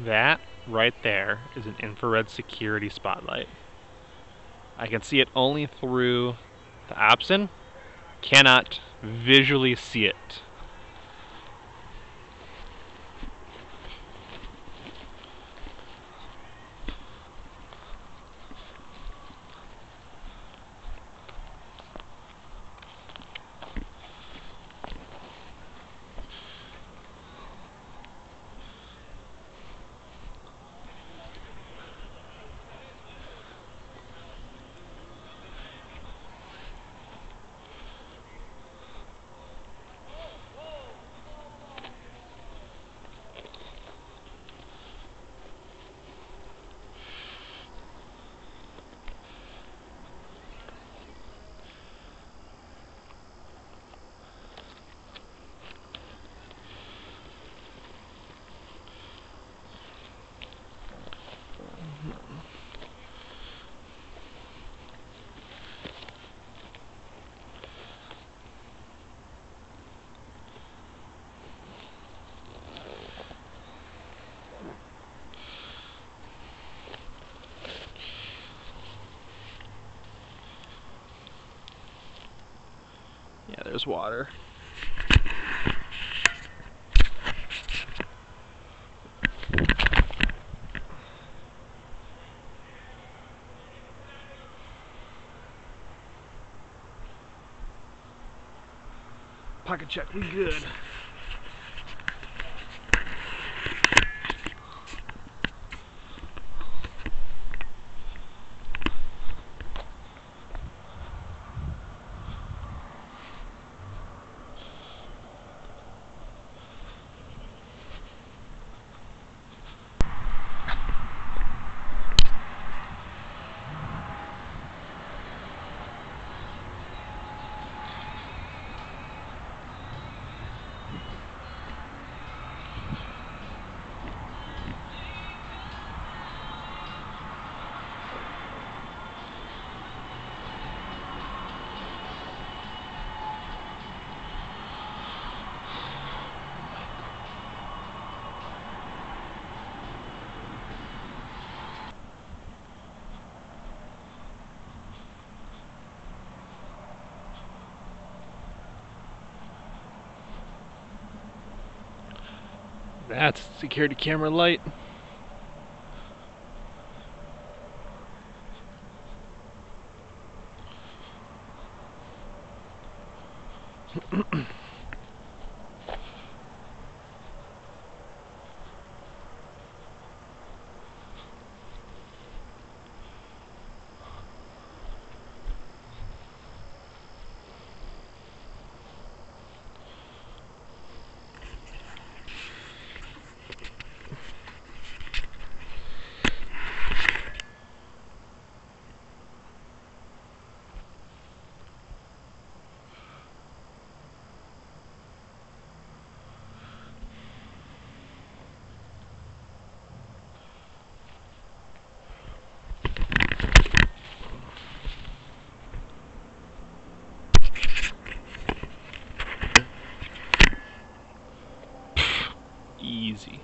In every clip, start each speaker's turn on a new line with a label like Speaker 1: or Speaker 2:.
Speaker 1: That right there is an infrared security spotlight. I can see it only through the Opsin, cannot visually see it. Yeah, there's water. Pocket check, we good. That's security camera light. Easy.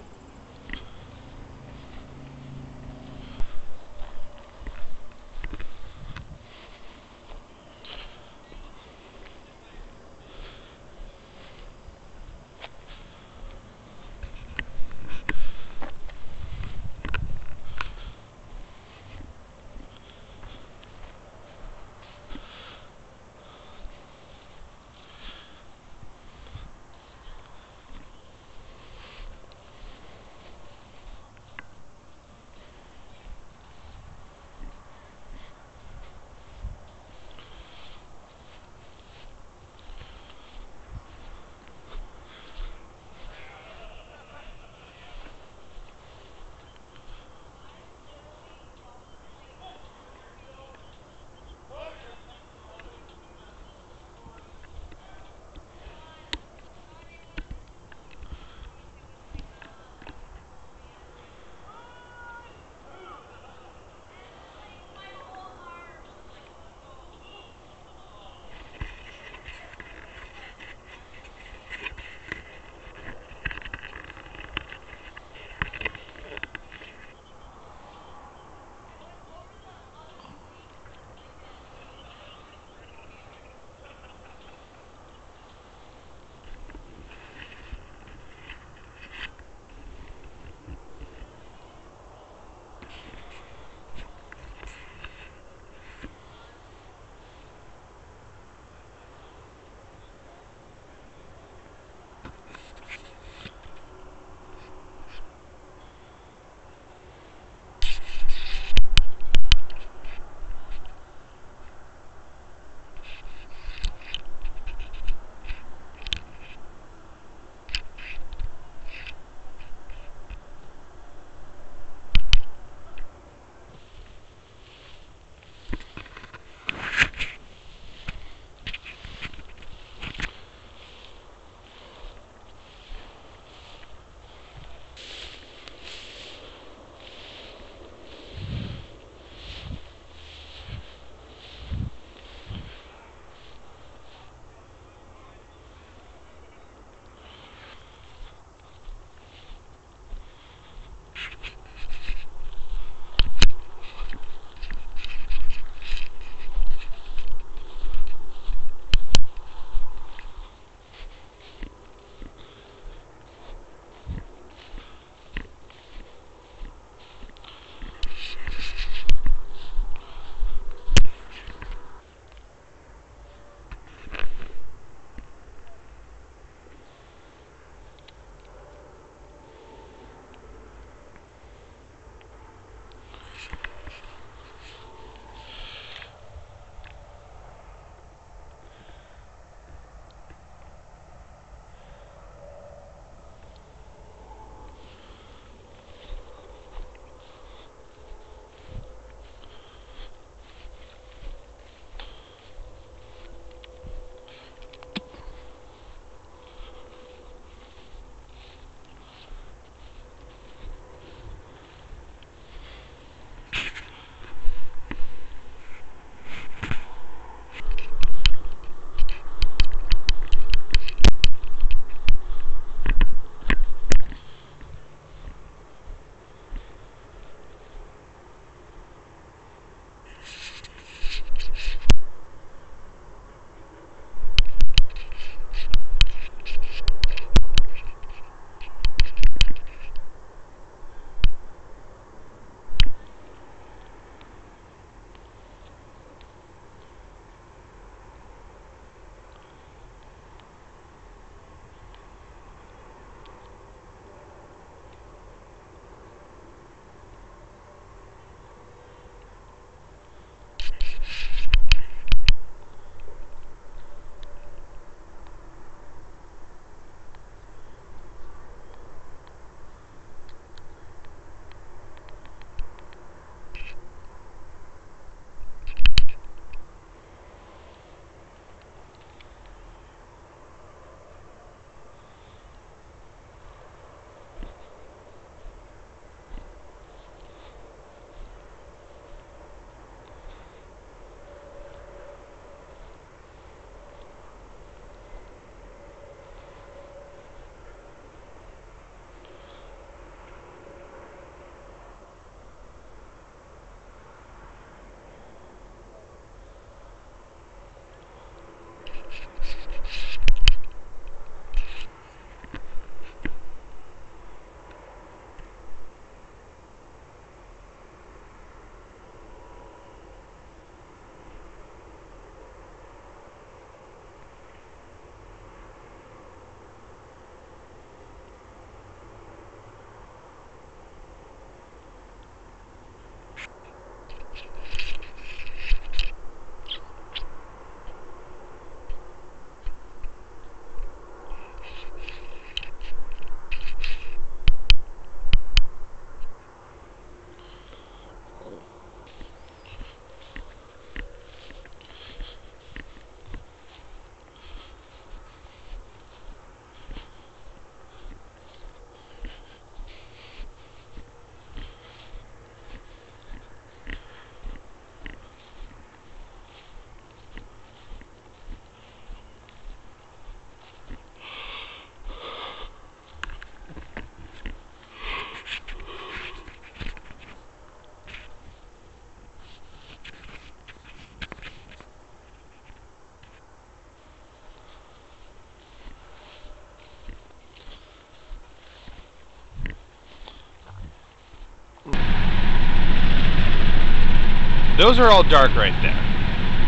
Speaker 1: those are all dark right there.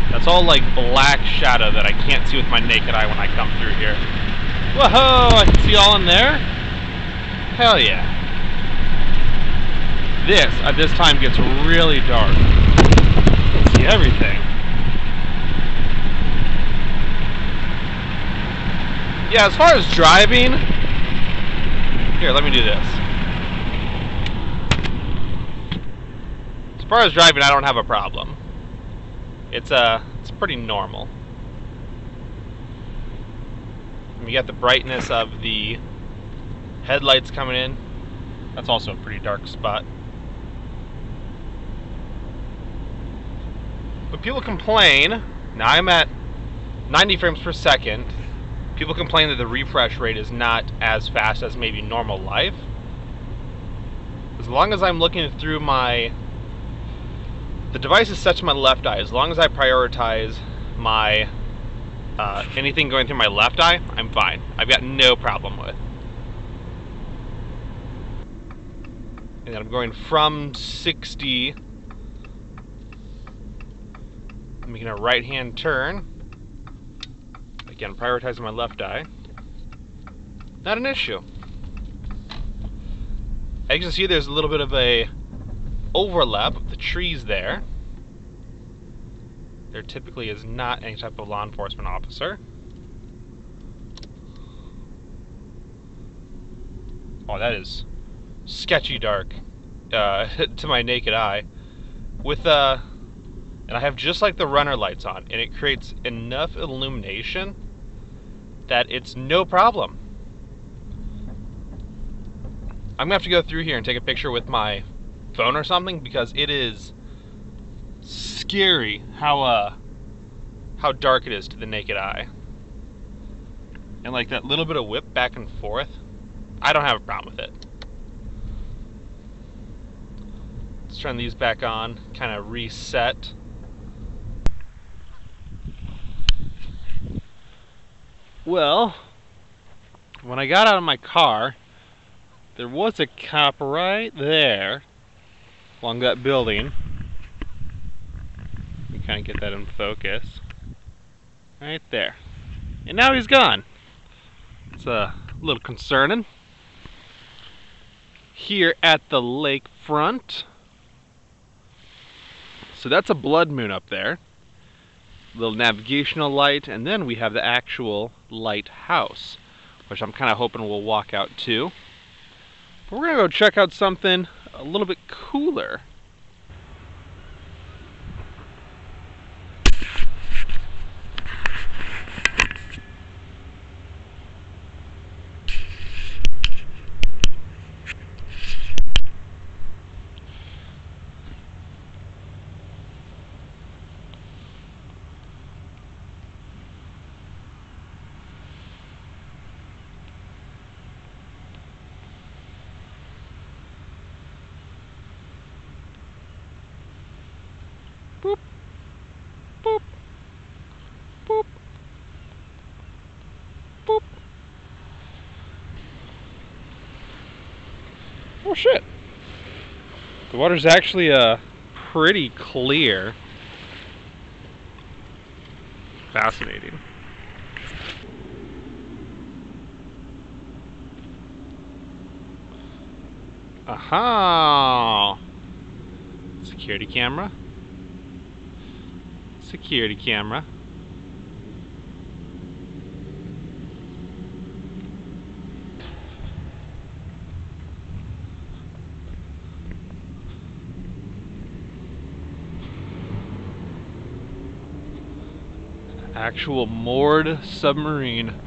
Speaker 1: That's all like black shadow that I can't see with my naked eye when I come through here. Whoa, I can see all in there? Hell yeah. This, at this time, gets really dark. I can see everything. Yeah, as far as driving, here, let me do this. As far as driving, I don't have a problem. It's pretty normal. You got the brightness of the headlights coming in. That's also a pretty dark spot. But people complain, now I'm at 90 frames per second, people complain that the refresh rate is not as fast as maybe normal life. As long as I'm looking through the device is set to my left eye, as long as I prioritize my anything going through my left eye, I'm fine. I've got no problem with. And then I'm going from 60, I'm making a right-hand turn. Again, prioritizing my left eye. Not an issue. As you can see, there's a little bit of a overlap of the trees there. There typically is not any type of law enforcement officer. Oh, that is sketchy dark to my naked eye. With and I have just like the runner lights on, and it creates enough illumination that it's no problem. I'm gonna have to go through here and take a picture with my phone or something, because it is scary how dark it is to the naked eye. And like that little bit of whip back and forth, I don't have a problem with it. Let's turn these back on, kind of reset. Well, when I got out of my car, there was a cop right there along that building. Let me kind of get that in focus. Right there. And now he's gone. It's a little concerning. Here at the lakefront. So that's a blood moon up there. Little navigational light, and then we have the actual lighthouse, which I'm kind of hoping we'll walk out to. But we're gonna go check out something a little bit cooler. Boop, boop, boop, boop. Oh shit. The water's actually pretty clear. Fascinating. Aha! Security camera. Security camera. Actual moored submarine.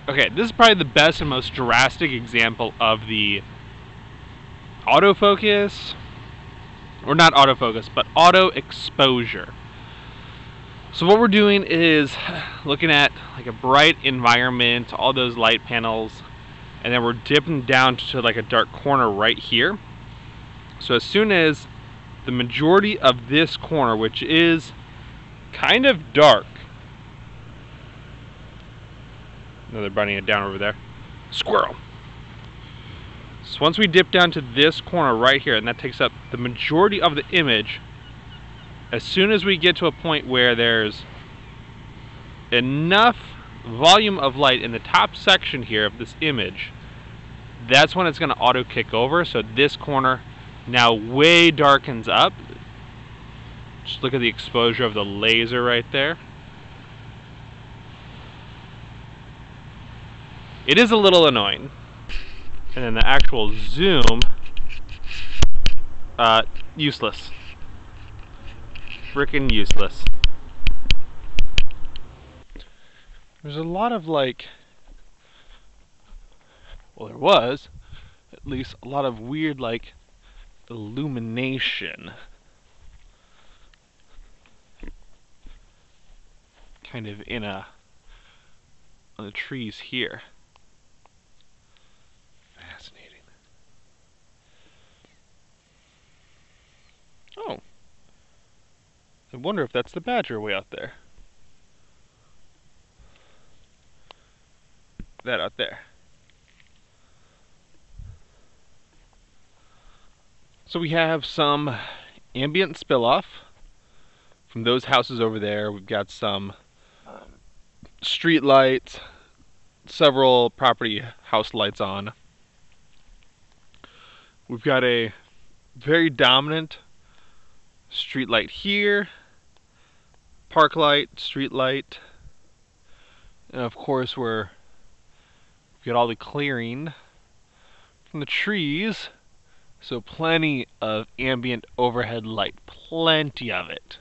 Speaker 1: Okay, this is probably the best and most drastic example of the autofocus, or not autofocus, but auto exposure. So what we're doing is looking at like a bright environment, all those light panels, and then we're dipping down to like a dark corner right here. So as soon as the majority of this corner, which is kind of dark, No, they're bunnying it down over there. Squirrel! So once we dip down to this corner right here, and that takes up the majority of the image, as soon as we get to a point where there's enough volume of light in the top section here of this image, that's when it's going to auto kick over. So this corner now way darkens up. Just look at the exposure of the laser right there. It is a little annoying. And then the actual zoom, useless. Frickin' useless. There's a lot of like, well, there was at least a lot of weird like illumination kind of in on the trees here. Fascinating. Oh, I wonder if that's the badger way out there. That out there. So we have some ambient spill-off from those houses over there. We've got some street lights, several property house lights on. We've got a very dominant street light here, park light, street light, and of course we've got all the clearing from the trees, so plenty of ambient overhead light, plenty of it.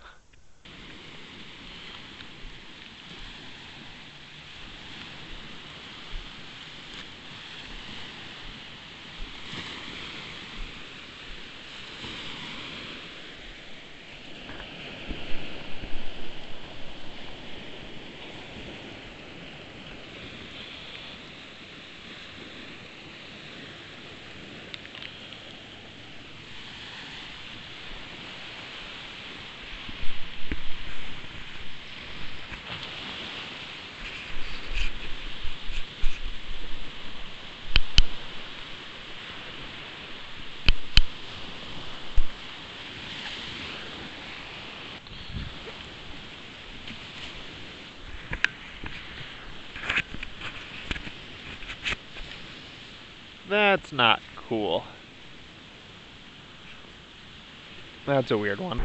Speaker 1: That's not cool. That's a weird one.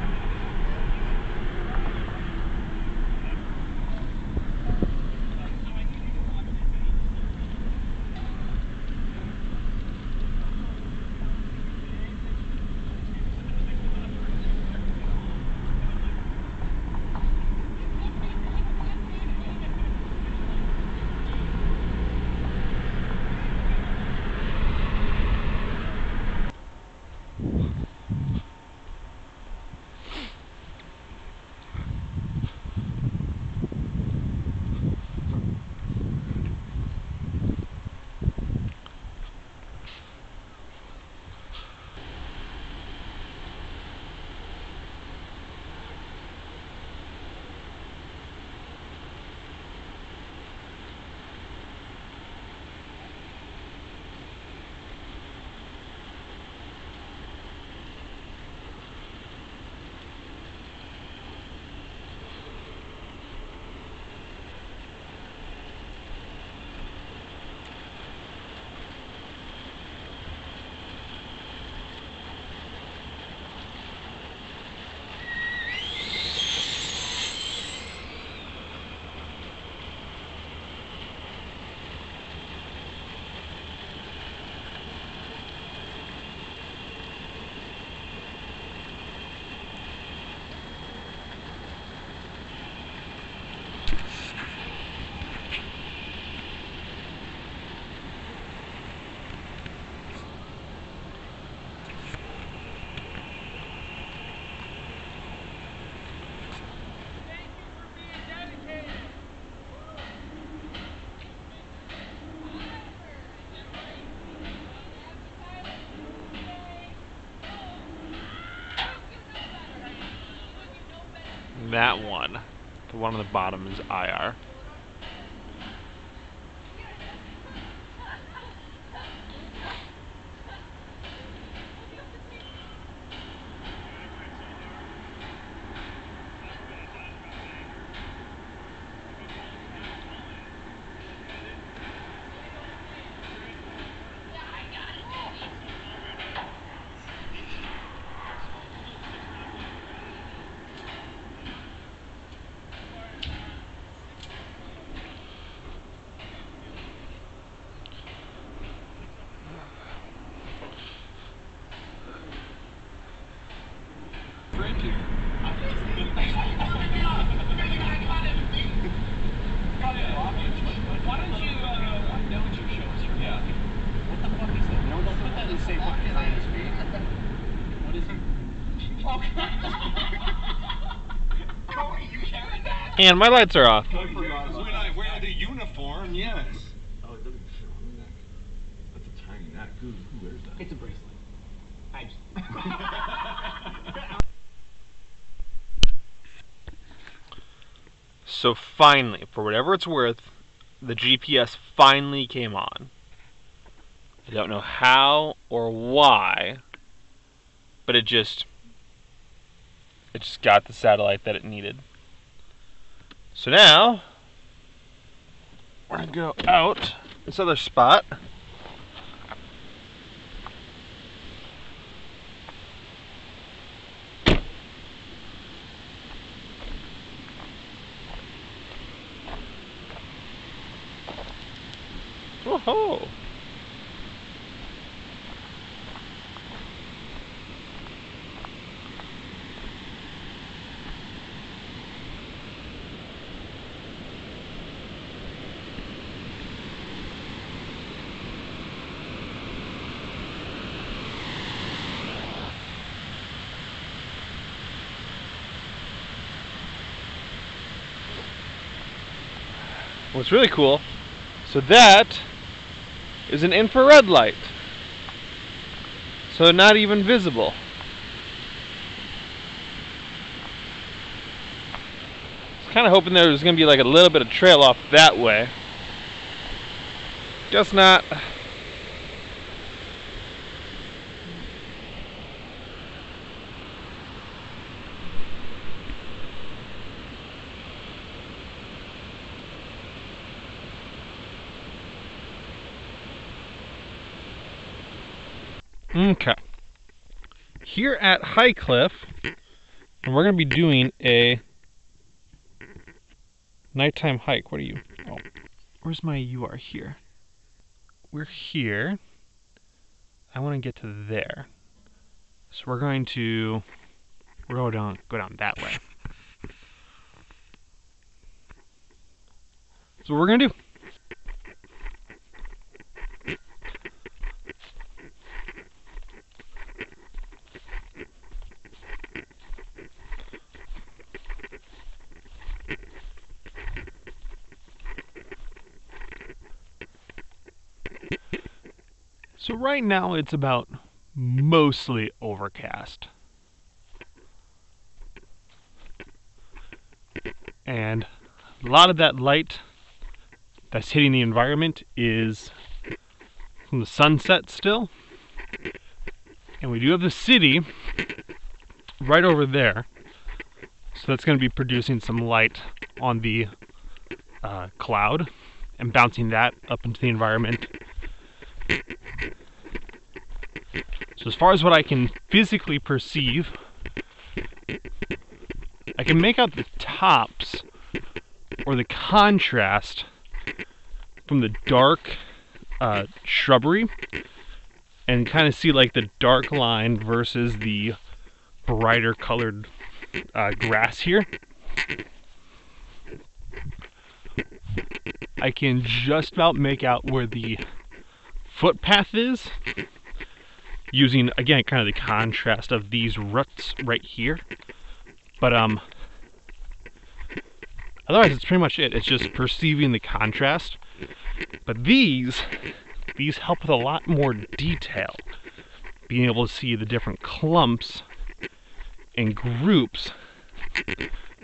Speaker 1: That one, the one on the bottom, is IR.
Speaker 2: to.
Speaker 3: Why don't you, know what your show is for? Yeah. What the fuck is that? No, don't put that in the same fucking line as me. What is it? Oh, you carried that?
Speaker 1: And my lights are off.
Speaker 2: When I wear the uniform, yes. Oh, it doesn't fit on the neck. That's a tiny neck. Who wears that?
Speaker 3: It's a bracelet. I just...
Speaker 1: So finally, for whatever it's worth, the GPS finally came on. I don't know how or why, but it just got the satellite that it needed. So now we're gonna go out this other spot. Whoa! What's really cool, so that is an infrared light. So not even visible. I was kind of hoping there was going to be like a little bit of trail off that way. Guess not. Okay. Here at High Cliff, and we're going to be doing a nighttime hike. What are you? Oh, where's my you are here? We're here. I want to get to there. So we're going to go down that way. So what we're going to do. So right now it's about mostly overcast. And a lot of that light that's hitting the environment is from the sunset still. And we do have the city right over there. So that's going to be producing some light on the cloud and bouncing that up into the environment. So as far as what I can physically perceive, I can make out the tops or the contrast from the dark shrubbery and kind of see like the dark line versus the brighter colored grass here. I can just about make out where the footpath is, using again kind of the contrast of these ruts right here. But otherwise it's pretty much it. It's just perceiving the contrast. But these help with a lot more detail, being able to see the different clumps and groups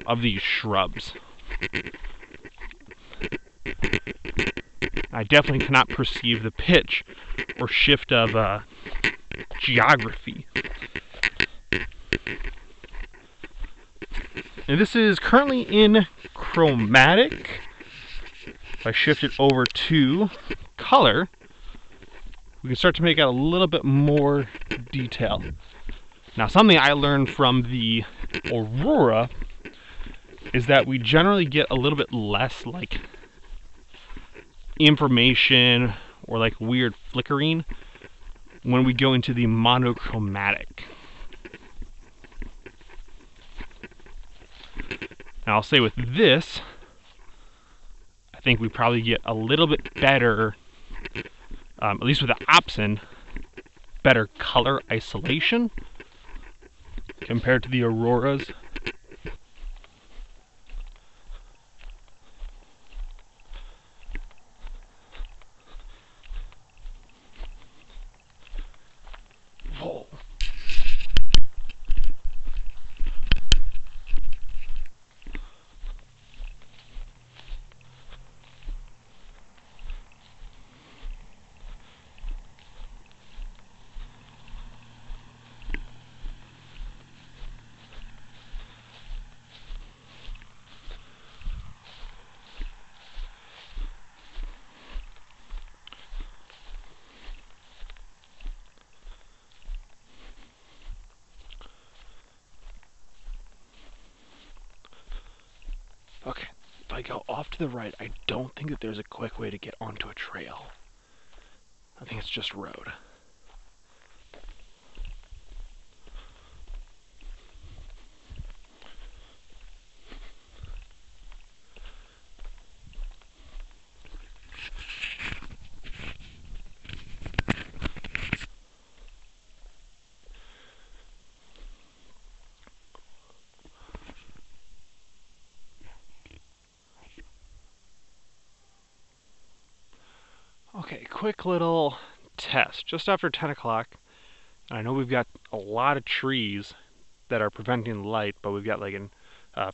Speaker 1: of these shrubs. I definitely cannot perceive the pitch or shift of geography. And this is currently in chromatic. If I shift it over to color, we can start to make out a little bit more detail. Now, something I learned from the aurora is that we generally get a little bit less like information or like weird flickering when we go into the monochromatic. And I'll say with this, I think we probably get a little bit better, at least with the Opsin, better color isolation compared to the Auroras. Whoa. Okay, if I go off to the right, I don't think that there's a quick way to get onto a trail. I think it's just road. Okay, quick little test. Just after 10 o'clock, I know we've got a lot of trees that are preventing the light, but we've got like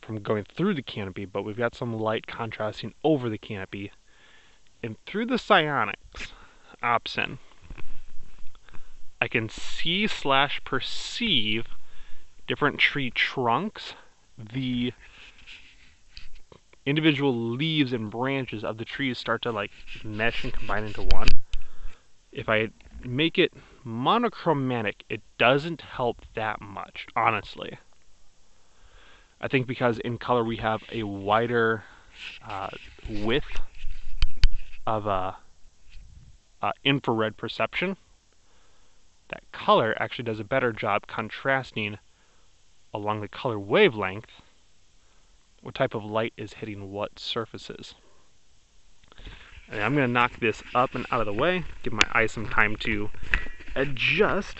Speaker 1: from going through the canopy, but we've got some light contrasting over the canopy. And through the Sionyx Opsin, I can see/perceive different tree trunks, the individual leaves and branches of the trees start to like mesh and combine into one. If I make it monochromatic, it doesn't help that much, honestly. I think because in color we have a wider width of infrared perception, that color actually does a better job contrasting along the color wavelength what type of light is hitting what surfaces. And I'm going to knock this up and out of the way, give my eye some time to adjust.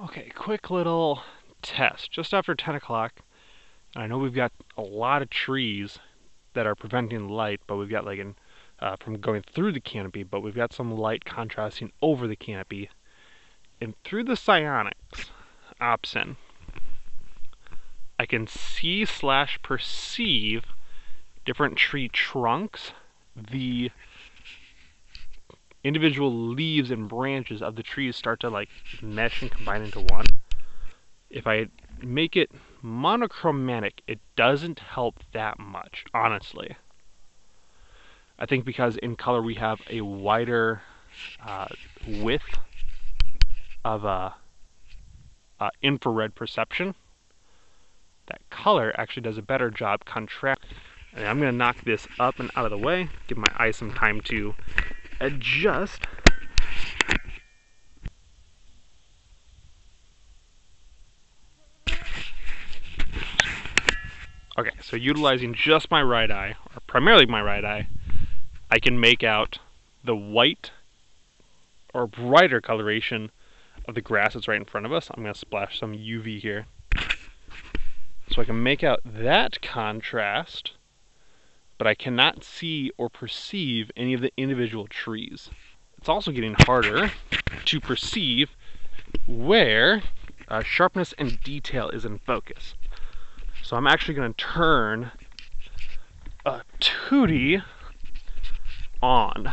Speaker 1: Okay, quick little test. Just after 10 o'clock, I know we've got a lot of trees that are preventing the light, but we've got like from going through the canopy, but we've got some light contrasting over the canopy. And through the Sionyx Opsin, I can see/perceive different tree trunks, the individual leaves and branches of the trees start to like mesh and combine into one. If I make it monochromatic, it doesn't help that much, honestly. I think because in color we have a wider width of infrared perception, that color actually does a better job contrast. And I'm going to knock this up and out of the way, give my eye some time to adjust. Okay, so utilizing just my right eye, or primarily my right eye, I can make out the white or brighter coloration of the grass that's right in front of us. I'm going to splash some UV here. So I can make out that contrast, but I cannot see or perceive any of the individual trees. It's also getting harder to perceive where sharpness and detail is in focus. So I'm actually going to turn a 2D on.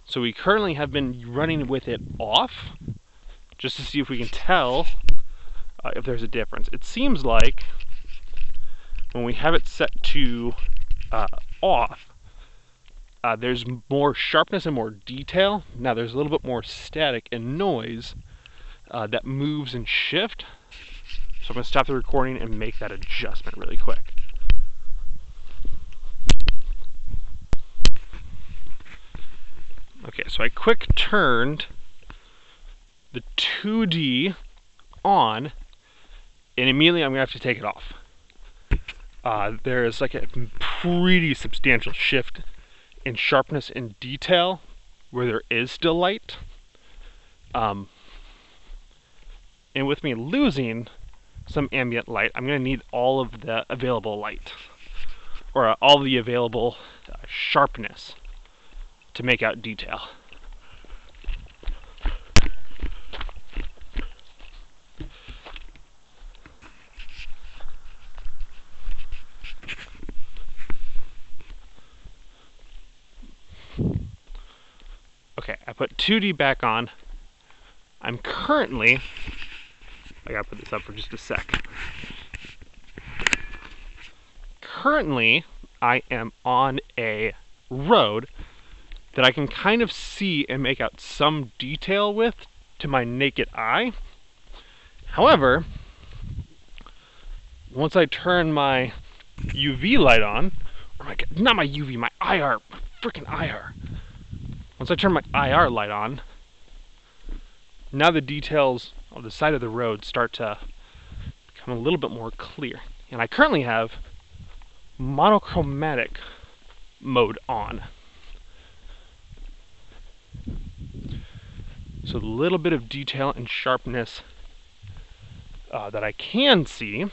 Speaker 1: So we currently have been running with it off, just to see if we can tell if there's a difference. It seems like when we have it set to off, there's more sharpness and more detail. Now there's a little bit more static and noise that moves and shift. So I'm going to stop the recording and make that adjustment really quick. Okay, so I quick turned the 2D on, and immediately I'm going to have to take it off. There is like a pretty substantial shift in sharpness and detail where there is still light. And with me losing some ambient light, I'm going to need all of the available light, or all the available sharpness to make out detail. Okay, I put 2D back on. I'm currently, I gotta put this up for just a sec. Currently, I am on a road that I can kind of see and make out some detail with to my naked eye. However, once I turn my UV light on, or not my UV, my IR, my freaking IR. Once I turn my IR light on, now the details on the side of the road start to become a little bit more clear. And I currently have monochromatic mode on. So the little bit of detail and sharpness that I can see,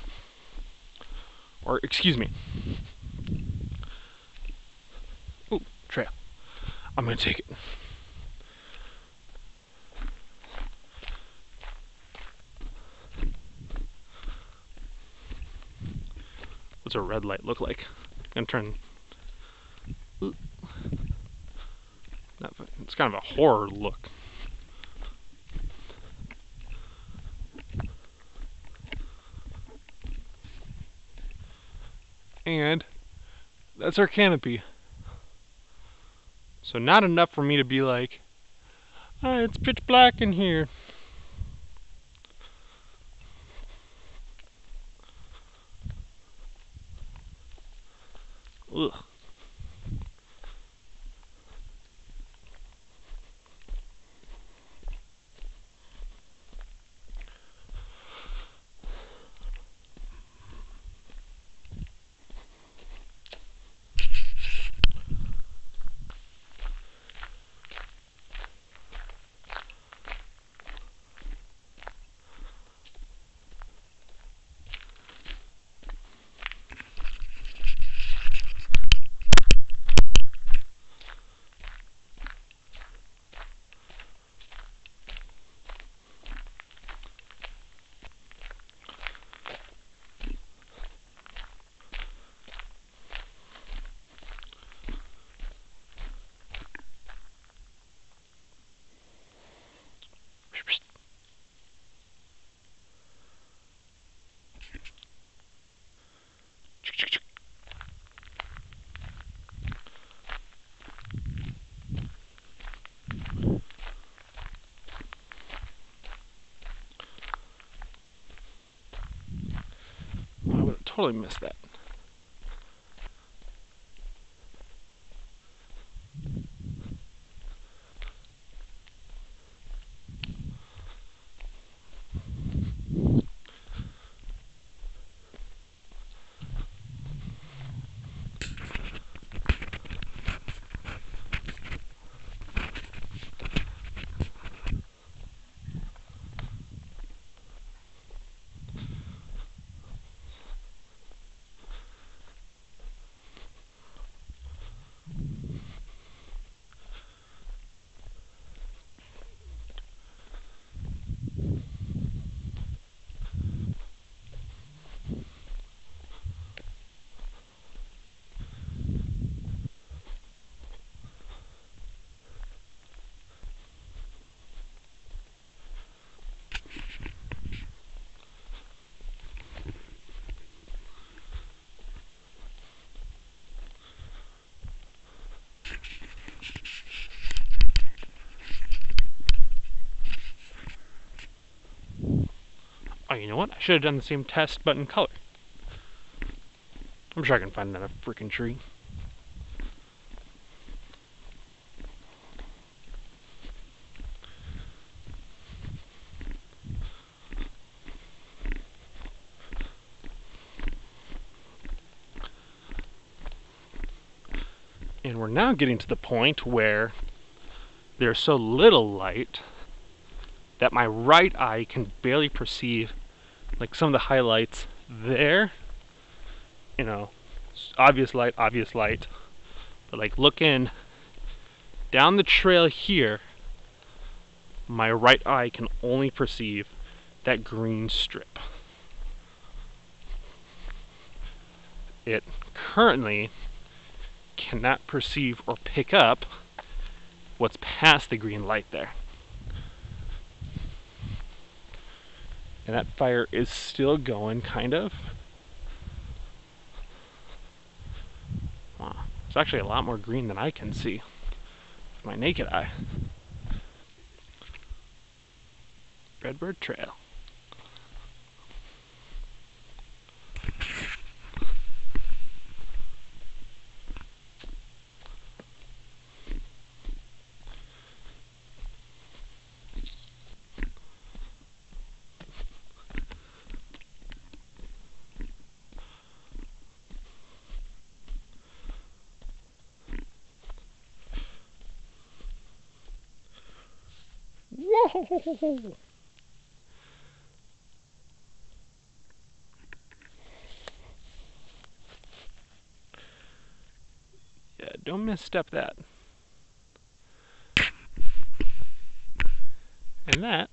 Speaker 1: or excuse me, ooh, trail. I'm gonna take it. What's a red light look like? I'm gonna turn. Ooh. It's kind of a horror look. And that's our canopy. So not enough for me to be like, oh, it's pitch black in here. Ugh. I would have totally missed that. Oh, you know what? I should have done the same test, but in color. I'm sure I can find another freaking tree. And we're now getting to the point where there's so little light that my right eye can barely perceive like some of the highlights there. You know, obvious light, but like looking down the trail here, my right eye can only perceive that green strip. It currently cannot perceive or pick up what's past the green light there. And that fire is still going, kind of. Wow, it's actually a lot more green than I can see with my naked eye. Redbird Trail. Whoa! Yeah, don't misstep that. And that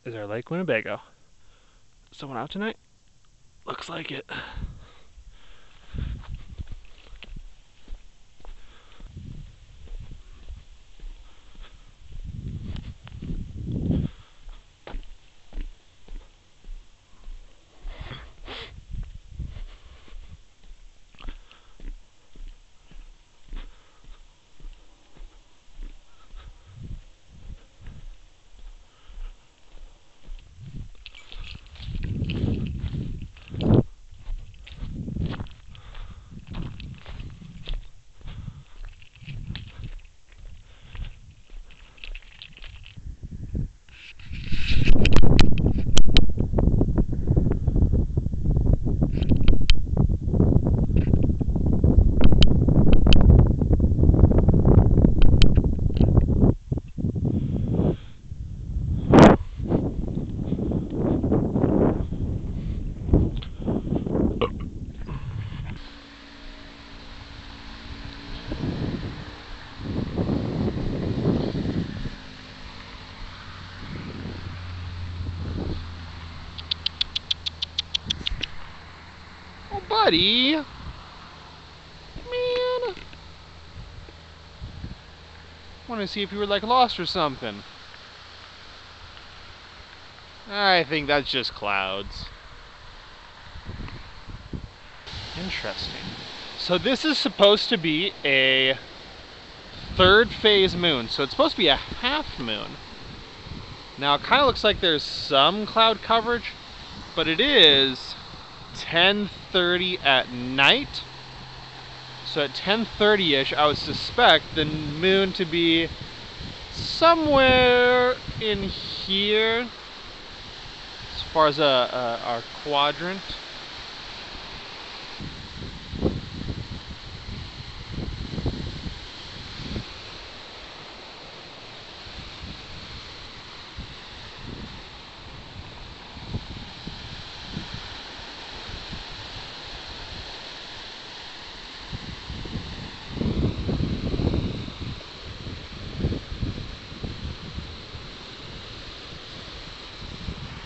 Speaker 1: is our Lake Winnebago. Someone out tonight? Looks like it. Oh, buddy! Man! Want to see if you were like lost or something. I think that's just clouds. Interesting. So this is supposed to be a third phase moon. So it's supposed to be a half moon. Now it kind of looks like there's some cloud coverage, but it is 10:30 at night. So at 10:30ish, I would suspect the moon to be somewhere in here, as far as our quadrant.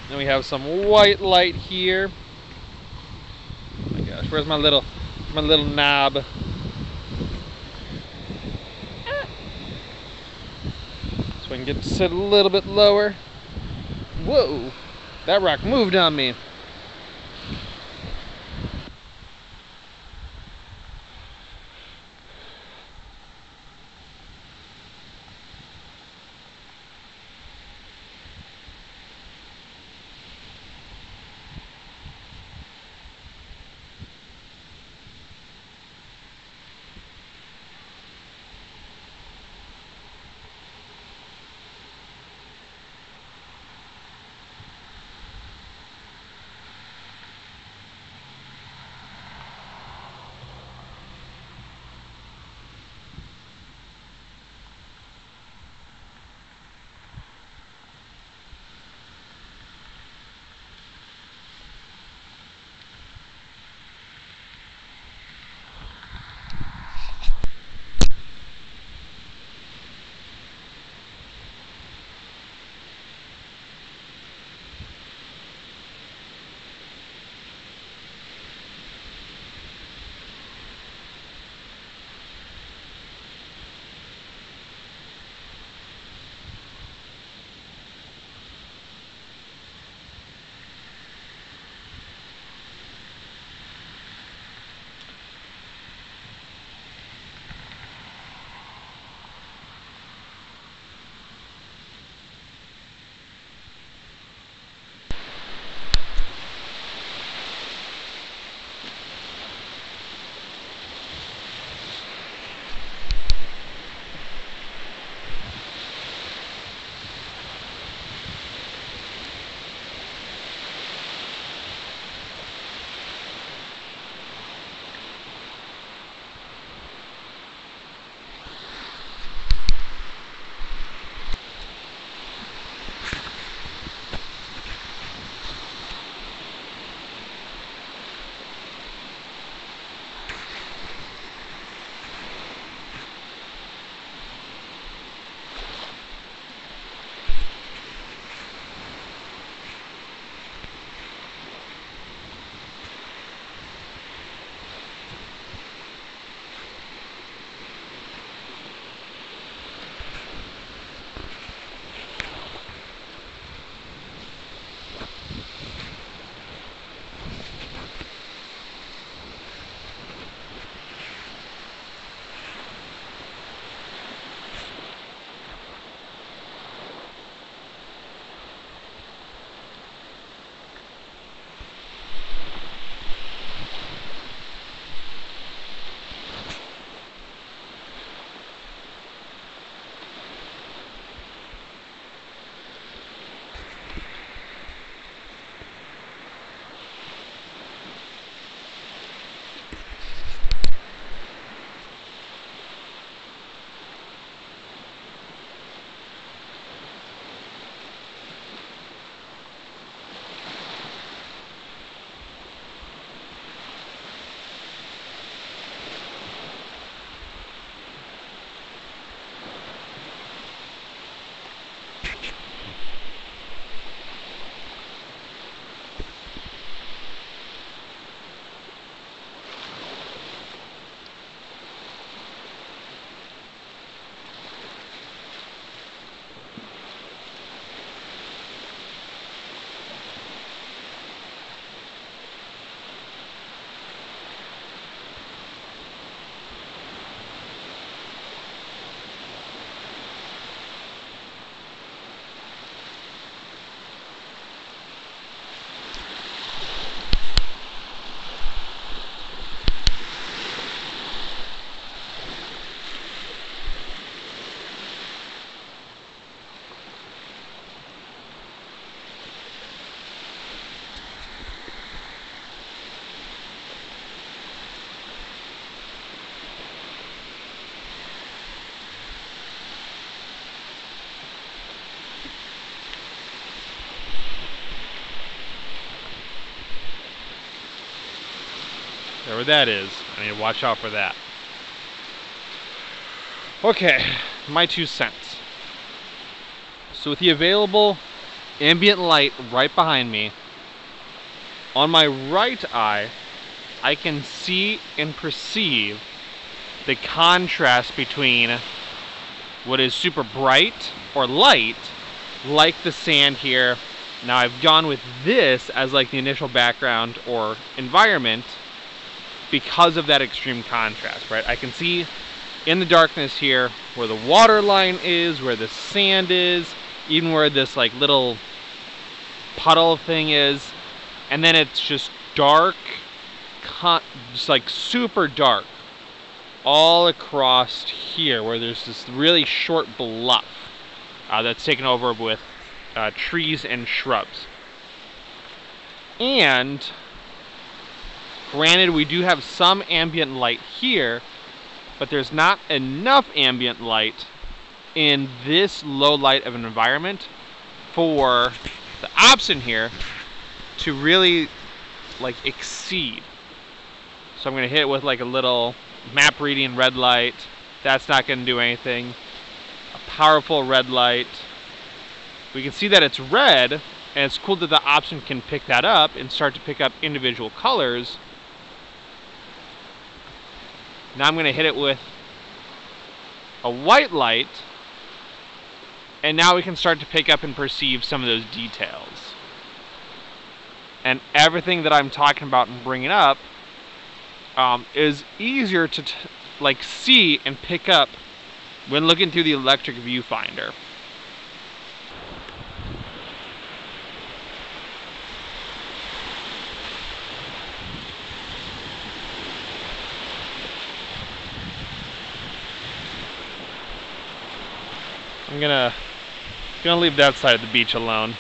Speaker 1: Then we have some white light here. Oh my gosh, where's my little knob? So I can get to sit a little bit lower. Whoa, that rock moved on me. Whatever that is, I need to watch out for that. Okay, my 2 cents. So with the available ambient light right behind me, on my right eye, I can see and perceive the contrast between what is super bright or light, like the sand here. Now I've gone with this as like the initial background or environment because of that extreme contrast, right? I can see in the darkness here where the water line is, where the sand is, even where this like little puddle thing is, and then it's just dark, just like super dark all across here where there's this really short bluff that's taken over with trees and shrubs. And granted, we do have some ambient light here, but there's not enough ambient light in this low light of an environment for the opsin here to really like exceed. So I'm going to hit it with like a little map reading red light. That's not going to do anything. A powerful red light. We can see that it's red, and it's cool that the opsin can pick that up and start to pick up individual colors. Now I'm going to hit it with a white light, and now we can start to pick up and perceive some of those details. And everything that I'm talking about and bringing up is easier to like see and pick up when looking through the electric viewfinder. I'm gonna leave that side of the beach alone.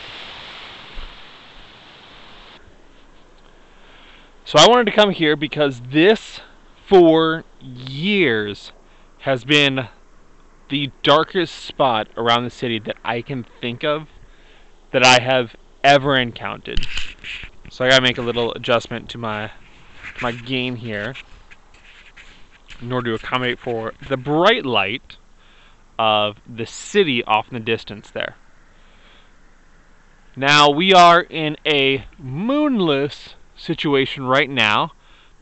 Speaker 1: So I wanted to come here because this, for years, has been the darkest spot around the city that I can think of that I have ever encountered. So I gotta make a little adjustment to my gain here in order to accommodate for the bright light of the city off in the distance there. Now we are in a moonless situation right now,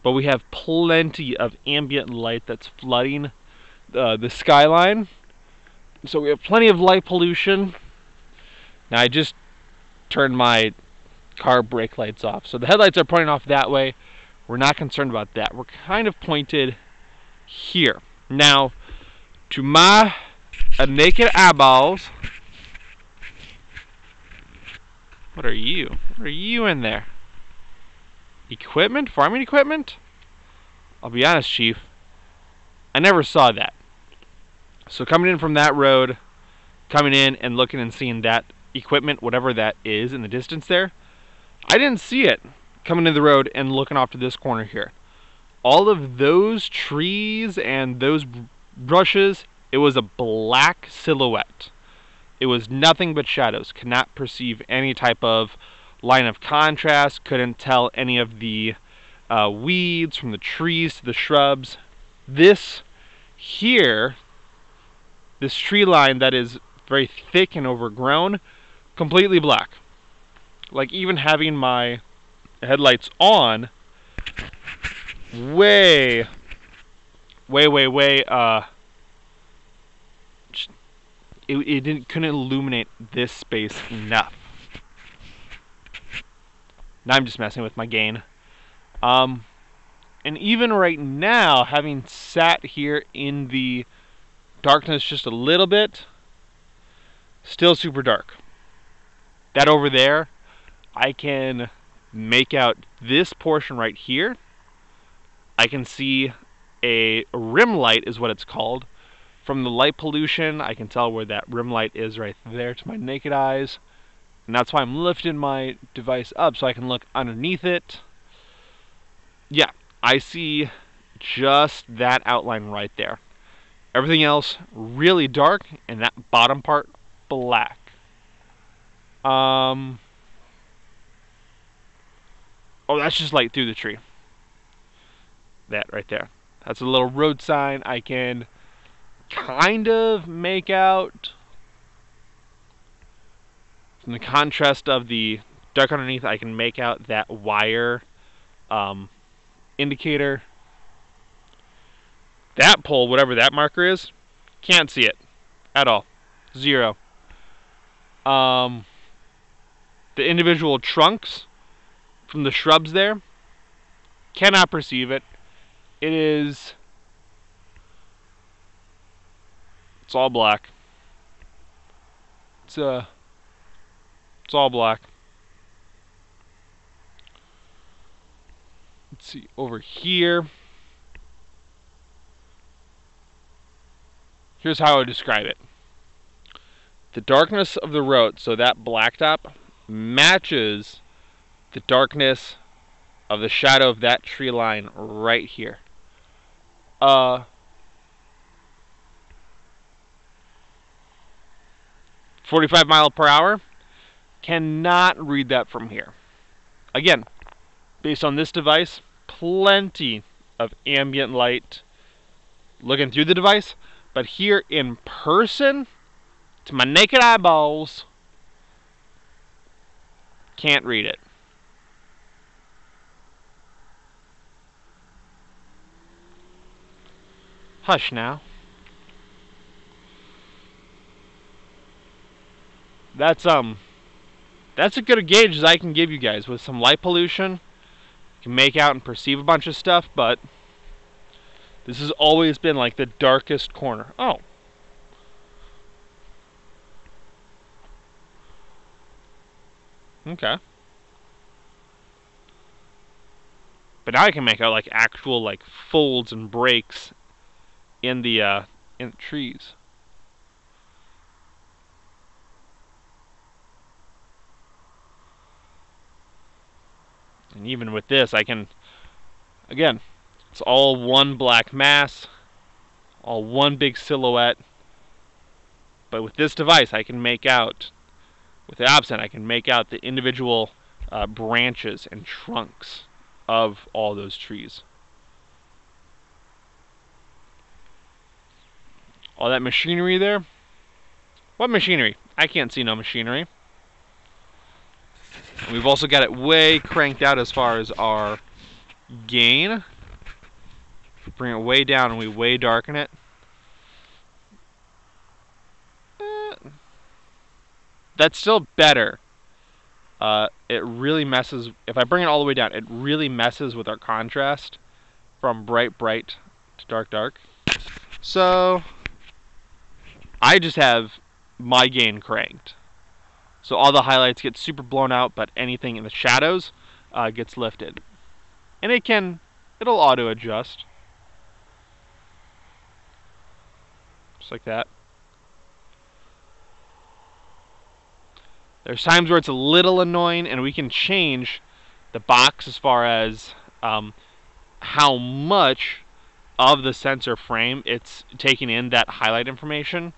Speaker 1: but we have plenty of ambient light that's flooding the skyline. So we have plenty of light pollution. Now I just turned my car brake lights off, so the headlights are pointing off that way. We're not concerned about that. We're kind of pointed here. Now, to my naked eyeballs, what are you? What are you in there? Equipment? Farming equipment? I'll be honest, Chief, I never saw that. So coming in from that road, coming in and looking and seeing that equipment, whatever that is in the distance there, I didn't see it coming in the road and looking off to this corner here. All of those trees and those brushes, it was a black silhouette. It was nothing but shadows. Could not perceive any type of line of contrast. Couldn't tell any of the weeds from the trees to the shrubs. This here, this tree line that is very thick and overgrown, completely black. Like even having my headlights on, way it couldn't illuminate this space enough. Now I'm just messing with my gain. And even right now, having sat here in the darkness just a little bit, still super dark. That over there, I can make out this portion right here. I can see a rim light is what it's called. From the light pollution, I can tell where that rim light is right there to my naked eyes. And that's why I'm lifting my device up so I can look underneath it. Yeah, I see just that outline right there. Everything else really dark, and that bottom part black. Oh, that's just light through the tree. That right there. That's a little road sign. I can kind of make out from the contrast of the dark underneath. I can make out that wire indicator. That pole, whatever that marker is, can't see it at all. Zero. The individual trunks from the shrubs there, cannot perceive it. It's all black. It's all black. Let's see over here. Here's how I would describe it. The darkness of the road, so that blacktop, matches the darkness of the shadow of that tree line right here. 45 miles per hour, cannot read that from here. Again, based on this device, plenty of ambient light looking through the device, but here in person, to my naked eyeballs, can't read it. Hush now. That's as good a gauge as I can give you guys. With some light pollution, you can make out and perceive a bunch of stuff, but this has always been like the darkest corner. Oh. Okay. But now I can make out like actual like folds and breaks in the trees. And even with this, I can, again, it's all one black mass, all one big silhouette. But with this device, I can make out, with the Opsin, I can make out the individual branches and trunks of all those trees. All that machinery there. What machinery? I can't see no machinery. We've also got it way cranked out as far as our gain. Bring it way down and we way darken it. That's still better. It really messes, if I bring it all the way down, it really messes with our contrast from bright to dark. So I just have my gain cranked. So all the highlights get super blown out, but anything in the shadows gets lifted. And it'll auto adjust. Just like that. There's times where it's a little annoying, and we can change the box as far as how much of the sensor frame it's taking in that highlight information.